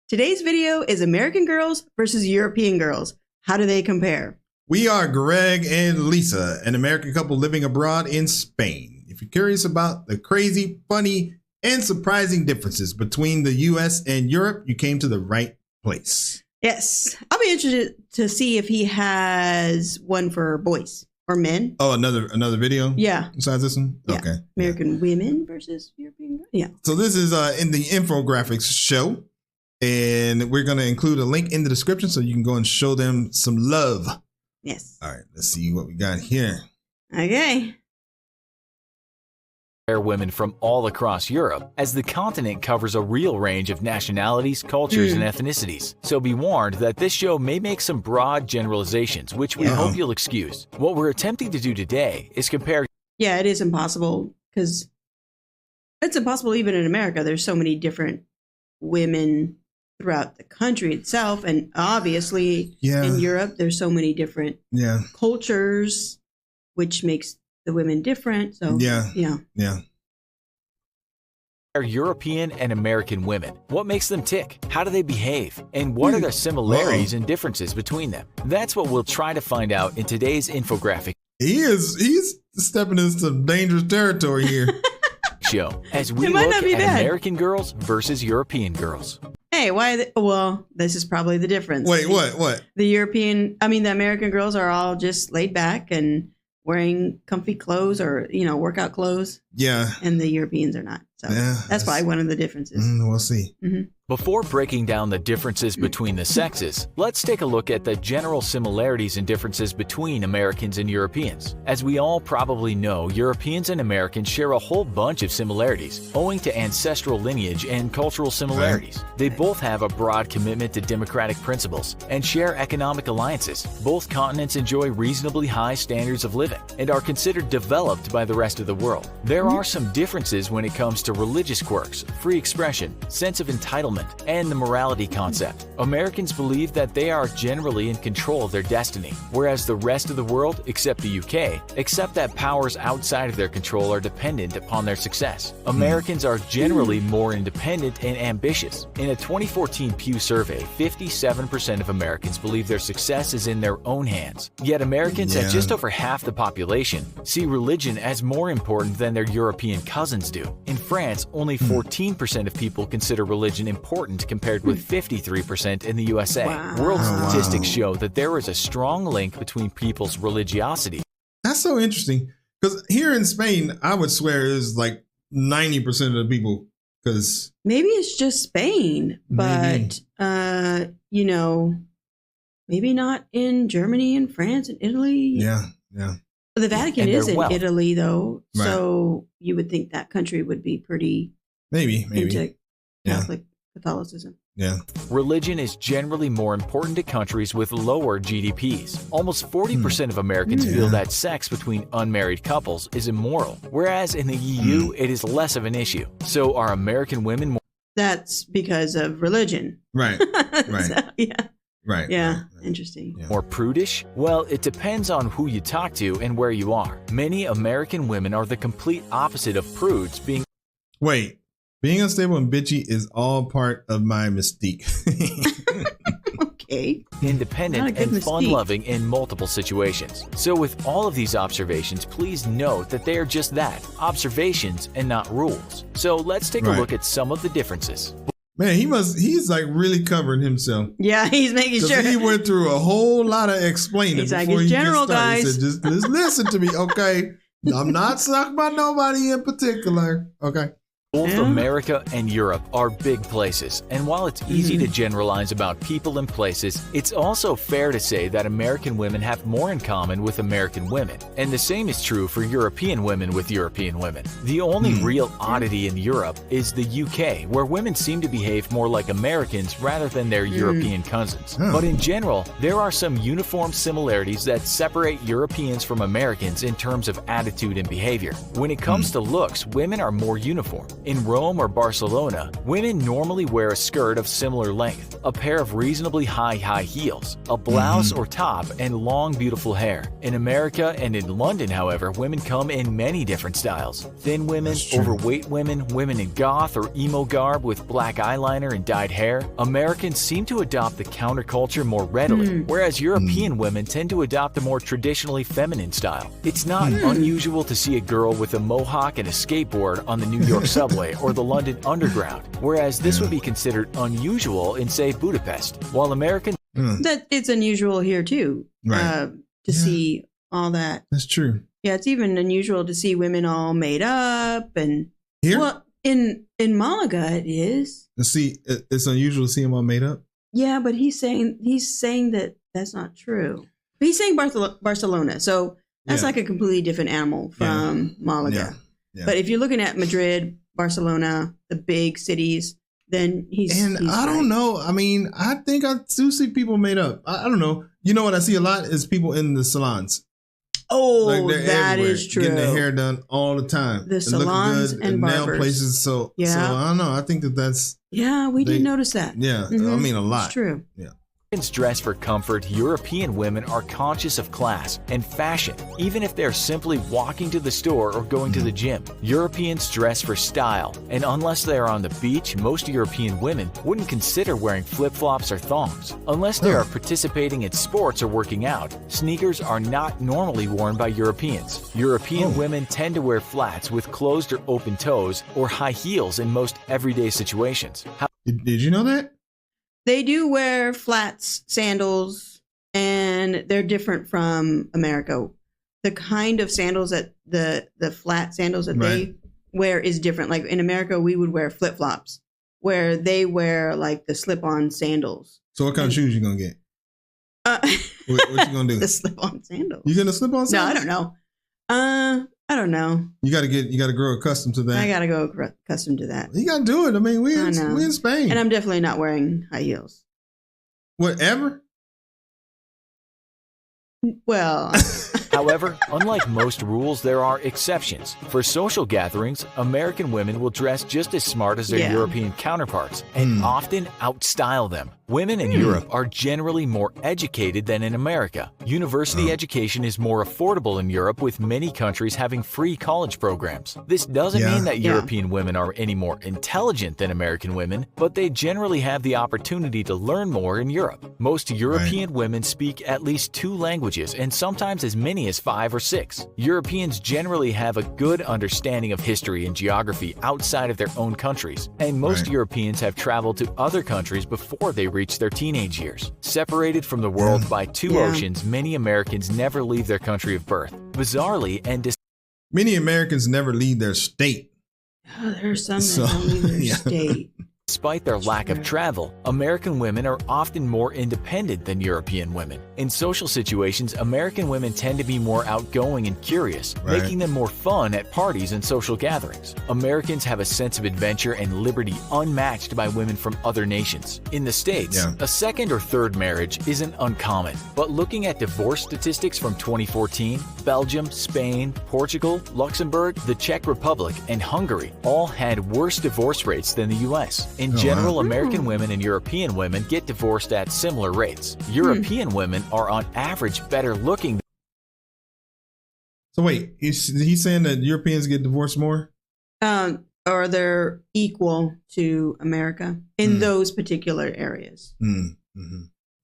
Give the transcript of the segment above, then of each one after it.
Today's video is American girls versus European girls. How do they compare? We are Greg and Lisa, an American couple living abroad in Spain. If you're curious about the crazy, funny, and surprising differences between the US and Europe, you came to the right place. Yes. I'll be interested to see if he has one for boys or men. Oh, another video? Yeah. Besides this one? Yeah. Okay. American women versus European girls. Yeah. So this is in the infographics show, and we're going to include a link in the description so you can go and show them some love. Yes. All right, let's see what we got here. Okay. Women from all across Europe, as the continent covers a real range of nationalities, cultures, and ethnicities. So be warned that this show may make some broad generalizations, which we hope you'll excuse. What we're attempting to do today is compare. Yeah, it is impossible because it's impossible even in America. There's so many different women throughout the country itself, and obviously in Europe there's so many different cultures, which makes the women different. So European and American women. What makes them tick? How do they behave? And what are the similarities and differences between them? That's what we'll try to find out in today's infographic. He's stepping into some dangerous territory here. Show as we look at American girls versus European girls. Hey, why? Well, this is probably the difference. Wait, what? The American girls are all just laid back and wearing comfy clothes or, workout clothes. Yeah. And the Europeans are not. So that's probably one of the differences. We'll see. Before breaking down the differences between the sexes, let's take a look at the general similarities and differences between Americans and Europeans. As we all probably know, Europeans and Americans share a whole bunch of similarities, owing to ancestral lineage and cultural similarities. They both have a broad commitment to democratic principles and share economic alliances. Both continents enjoy reasonably high standards of living and are considered developed by the rest of the world. There are some differences when it comes to religious quirks, free expression, sense of entitlement, and the morality concept. Americans believe that they are generally in control of their destiny, whereas the rest of the world, except the UK, accept that powers outside of their control are dependent upon their success. Americans are generally more independent and ambitious. In a 2014 Pew survey, 57% of Americans believe their success is in their own hands. Yet Americans, at just over half the population, see religion as more important than their European cousins do. In France, only 14% of people consider religion important compared with 53% in the USA. World statistics show that there is a strong link between people's religiosity. That's so interesting, because here in Spain, I would swear is like 90% of the people, because maybe it's just Spain, but maybe not in Germany and France and Italy. Yeah. The Vatican is in Italy, though, so you would think that country would be pretty maybe into Catholicism. Yeah. Religion is generally more important to countries with lower GDPs. Almost 40% of Americans feel that sex between unmarried couples is immoral, whereas in the EU, it is less of an issue. So are American women more? That's because of religion. Right. So, Right. Interesting. More prudish? Well, it depends on who you talk to and where you are. Many American women are the complete opposite of prudes, being unstable and bitchy is all part of my mystique. Okay. Independent and fun-loving in multiple situations. So with all of these observations, please note that they are just that, observations and not rules. So let's take a look at some of the differences. Man, he's like really covering himself. Yeah, he's making sure. He went through a whole lot of explaining. He's before like, it's general, guys. He said, just listen to me, okay? I'm not talking about nobody in particular, okay? Both America and Europe are big places, and while it's easy to generalize about people and places, it's also fair to say that American women have more in common with American women, and the same is true for European women with European women. The only real oddity in Europe is the UK, where women seem to behave more like Americans rather than their European cousins. But in general, there are some uniform similarities that separate Europeans from Americans in terms of attitude and behavior. When it comes to looks, women are more uniform. In Rome or Barcelona, women normally wear a skirt of similar length, a pair of reasonably high heels, a blouse or top, and long, beautiful hair. In America and in London, however, women come in many different styles. Thin women, overweight women, women in goth or emo garb with black eyeliner and dyed hair. Americans seem to adopt the counterculture more readily, whereas European women tend to adopt a more traditionally feminine style. It's not unusual to see a girl with a mohawk and a skateboard on the New York subway or the London Underground, whereas this would be considered unusual in, say, Budapest, while American... That it's unusual here, too, to see all that. That's true. Yeah, it's even unusual to see women all made up. And here? Well, in Malaga, it is. See, it's unusual to see them all made up? Yeah, but he's saying that that's not true. But he's saying Barcelona, so that's like a completely different animal from Malaga. Yeah. But if you're looking at Madrid, Barcelona, the big cities, then he's I don't know. I mean, I think I do see people made up. I don't know. You know what I see a lot is people in the salons. Oh, that is true. Getting their hair done all the time. The salons and barbers. Nail places. So I don't know. I think that's... Yeah, we did notice that. Yeah, I mean a lot. It's true. Yeah. Dress for comfort, European women are conscious of class and fashion, even if they're simply walking to the store or going to the gym. Europeans dress for style, and unless they are on the beach, most European women wouldn't consider wearing flip-flops or thongs. Unless they are participating in sports or working out, sneakers are not normally worn by Europeans. European women tend to wear flats with closed or open toes or high heels in most everyday situations. Did you know that? They do wear flats, sandals, and they're different from America. The kind of sandals that the flat sandals that they wear is different. Like in America, we would wear flip-flops, where they wear like the slip-on sandals. So what kind of shoes you gonna get? What you gonna do? The slip-on sandals. You gonna slip-on sandals? No, I don't know. I don't know. You gotta grow accustomed to that. I gotta go accustomed to that. You gotta do it. I mean, we in Spain. And I'm definitely not wearing high heels. Whatever? Well... However, unlike most rules, there are exceptions. For social gatherings, American women will dress just as smart as their European counterparts and often outstyle them. Women in Europe are generally more educated than in America. University education is more affordable in Europe, with many countries having free college programs. This doesn't mean that European women are any more intelligent than American women, but they generally have the opportunity to learn more in Europe. Most European women speak at least 2 languages and sometimes as many as 5 or 6. Europeans generally have a good understanding of history and geography outside of their own countries, and most Europeans have traveled to other countries before they reach their teenage years. Separated from the world by 2 oceans, many Americans never leave their country of birth. Bizarrely, many Americans never leave their state. Oh, there are some that don't leave their state. Despite their lack of travel, American women are often more independent than European women. In social situations, American women tend to be more outgoing and curious, making them more fun at parties and social gatherings. Americans have a sense of adventure and liberty unmatched by women from other nations. In the States, a second or third marriage isn't uncommon, but looking at divorce statistics from 2014, Belgium, Spain, Portugal, Luxembourg, the Czech Republic, and Hungary all had worse divorce rates than the U.S. In general, American women and European women get divorced at similar rates. European women are on average better looking. So wait, he's saying that Europeans get divorced more? Or they're equal to America in those particular areas.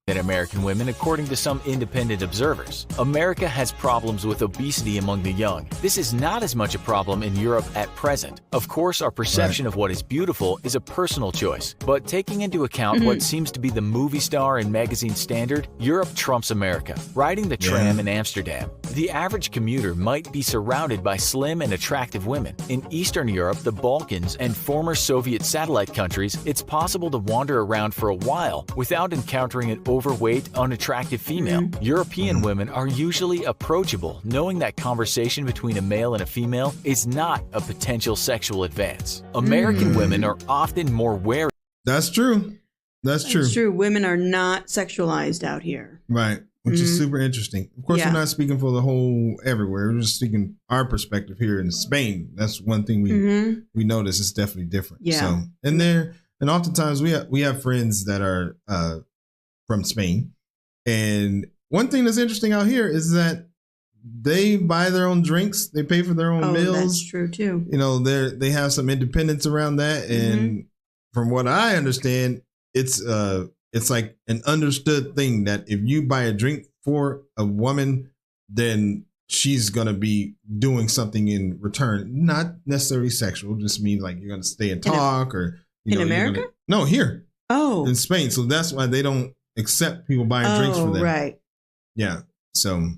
Than American women, according to some independent observers. America has problems with obesity among the young. This is not as much a problem in Europe at present. Of course, our perception of what is beautiful is a personal choice, but taking into account what seems to be the movie star and magazine standard, Europe trumps America. Riding the tram in Amsterdam, the average commuter might be surrounded by slim and attractive women. In Eastern Europe, the Balkans, and former Soviet satellite countries, it's possible to wander around for a while without encountering an overweight, unattractive female. European women are usually approachable, knowing that conversation between a male and a female is not a potential sexual advance. American women are often more wary. That's true. That's true. It's true. Women are not sexualized out here. Right. which is super interesting. Of course, we're not speaking for the whole everywhere. We're just speaking our perspective here in Spain. That's one thing we notice. It's definitely different. Yeah. So, and oftentimes we have friends that are from Spain, and one thing that's interesting out here is that they buy their own drinks. They pay for their own meals. That's true too. You know, they have some independence around that, and from what I understand, it's like an understood thing that if you buy a drink for a woman, then she's gonna be doing something in return, not necessarily sexual. Just mean like you're gonna stay and talk, or in America? No, here. Oh, in Spain. So that's why they don't accept people buying drinks for them. Right. Yeah. So.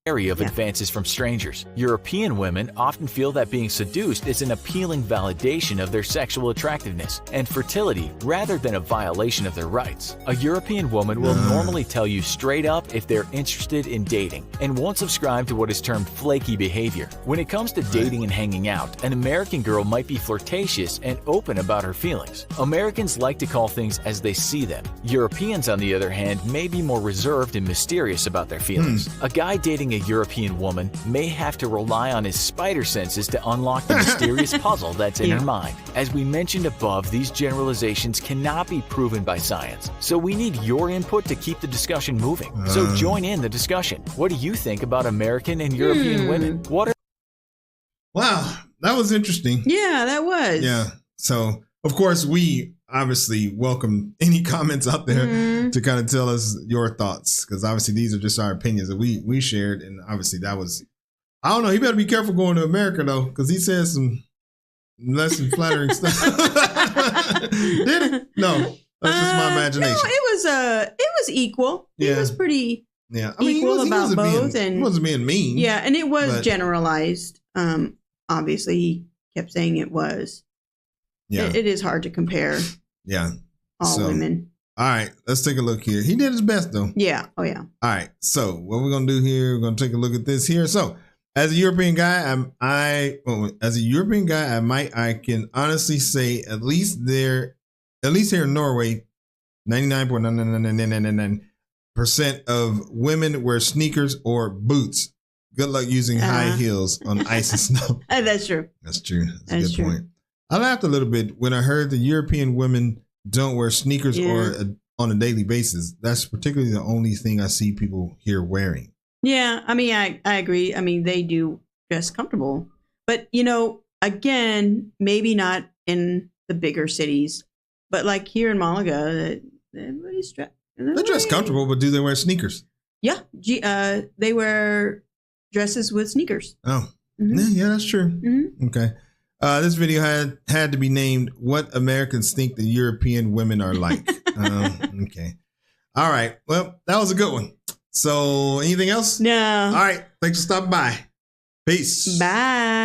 Of advances from strangers. European women often feel that being seduced is an appealing validation of their sexual attractiveness and fertility rather than a violation of their rights. A European woman will normally tell you straight up if they're interested in dating and won't subscribe to what is termed flaky behavior. When it comes to dating and hanging out, an American girl might be flirtatious and open about her feelings. Americans like to call things as they see them. Europeans, on the other hand, may be more reserved and mysterious about their feelings. A guy dating a European woman may have to rely on his spider senses to unlock the mysterious puzzle that's in her mind. As we mentioned above, these generalizations cannot be proven by science, so we need your input to keep the discussion moving. So join in the discussion. What do you think about American and European women? Wow, that was interesting. Yeah, that was. Yeah. So, of course, we obviously welcome any comments out there to kind of tell us your thoughts, because obviously these are just our opinions that we shared, and obviously that was, I don't know, you better be careful going to America though, because he said some less than flattering stuff. Did it? No, that's just my imagination. No, it was equal. Yeah. It was pretty I mean, equal about both, and he wasn't being mean. Yeah, and it was generalized. Obviously, he kept saying it was. Yeah, it is hard to compare. Yeah. All women. All right, let's take a look here. He did his best though. Yeah. Oh yeah. All right. So what we're gonna do here, we're gonna take a look at this here. So as a European guy, I can honestly say at least here in Norway, 99.99999% of women wear sneakers or boots. Good luck using high heels on ice and snow. That's true. That's true. That's a good point. I laughed a little bit when I heard the European women don't wear sneakers on a daily basis. That's particularly the only thing I see people here wearing. Yeah, I mean, I agree. I mean, they do dress comfortable. But, again, maybe not in the bigger cities. But like here in Malaga, everybody's dressed. They dress comfortable, but do they wear sneakers? Yeah. They wear dresses with sneakers. Oh, yeah, that's true. Okay. This video had to be named "What Americans Think the European Women Are Like." Okay. All right. Well, that was a good one. So anything else? No. All right. Thanks for stopping by. Peace. Bye.